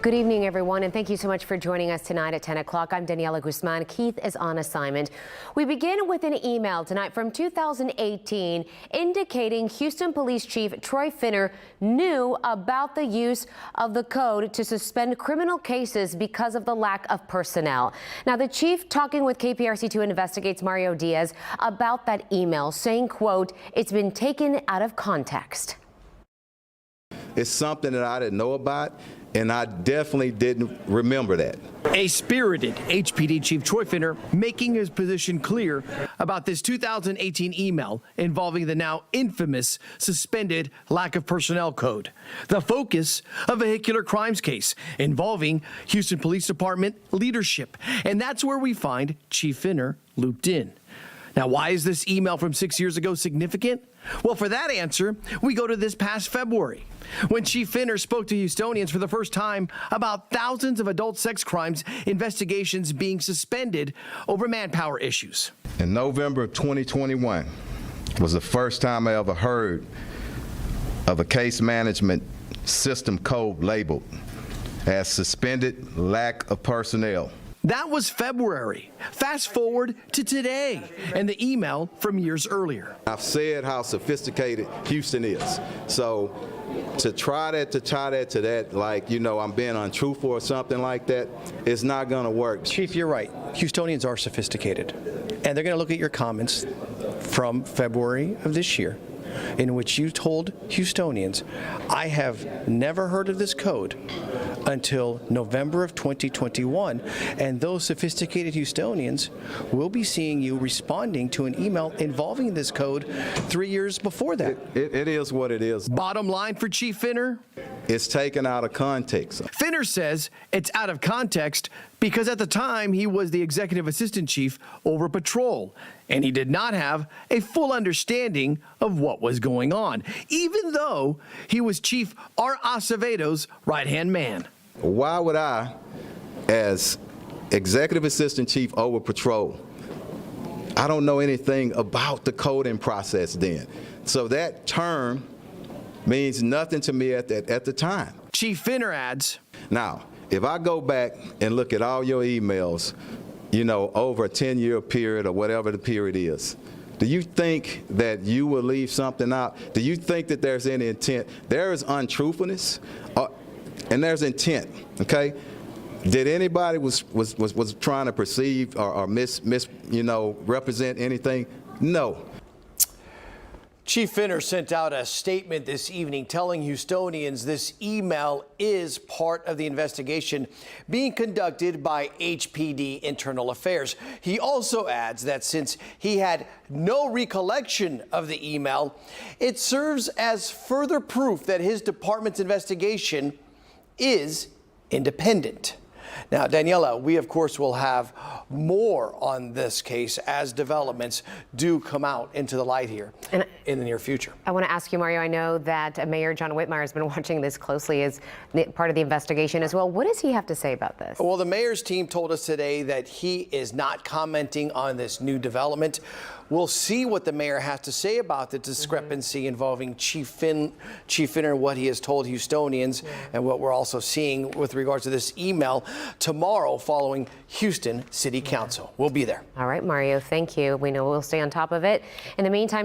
Good evening, everyone, and thank you so much for joining us tonight at 10 o'clock. I'm Daniela Guzman. Keith is on assignment. We begin with an email tonight from 2018 indicating Houston Police Chief Troy Finner knew about the use of the code to suspend criminal cases because of the lack of personnel. Now, the chief talking with KPRC2 Investigates Mario Diaz about that email, saying, quote, "It's been taken out of context." It's something that I didn't know about, and I definitely didn't remember that. A spirited HPD Chief Troy Finner making his position clear about this 2018 email involving the now infamous suspended lack of personnel code, the focus of a vehicular crimes case involving Houston Police Department leadership. And that's where we find Chief Finner looped in. Now, why is this email from 6 years ago significant? Well, for that answer, we go to this past February, when Chief Finner spoke to Houstonians for the first time about thousands of adult sex crimes investigations being suspended over manpower issues. In November of 2021 was the first time I ever heard of a case management system code labeled as suspended lack of personnel. That was February. Fast forward to today and the email from years earlier. I've said how sophisticated Houston is. So to try that to that, like, you know, I'm being untruthful or something like that, it's not going to work. Chief, you're right. Houstonians are sophisticated. And they're going to look at your comments from February of this year, in which you told Houstonians, I have never heard of this code until November of 2021, and those sophisticated Houstonians will be seeing you responding to an email involving this code 3 years before that. It is what it is. Bottom line for Chief Finner? It's taken out of context. Finner says it's out of context because at the time he was the executive assistant chief over patrol, and he did not have a full understanding of what was going on, even though he was Chief Art Acevedo's right-hand man. Why would I, as executive assistant chief over patrol, I don't know anything about the coding process then. So that term means nothing to me at the time. Chief Finner adds, now, if I go back and look at all your emails, you know, over a 10-year period or whatever the period is, do you think that you will leave something out? Do you think that there's any intent? There is untruthfulness and there's intent, okay? Did anybody was trying to perceive or represent anything? No. Chief Finner sent out a statement this evening telling Houstonians this email is part of the investigation being conducted by HPD Internal Affairs. He also adds that since he had no recollection of the email, it serves as further proof that his department's investigation is independent. Now, Daniela, we, of course, will have more on this case as developments do come out into the light here in the near future. I want to ask you, Mario, I know that Mayor John Whitmire has been watching this closely as part of the investigation as well. What does he have to say about this? Well, the mayor's team told us today that he is not commenting on this new development. We'll see what the mayor has to say about the discrepancy involving Chief Finner, what he has told Houstonians, and what we're also seeing with regards to this email tomorrow following Houston City Council. We'll be there. All right, Mario, thank you. We know we'll stay on top of it. In the meantime,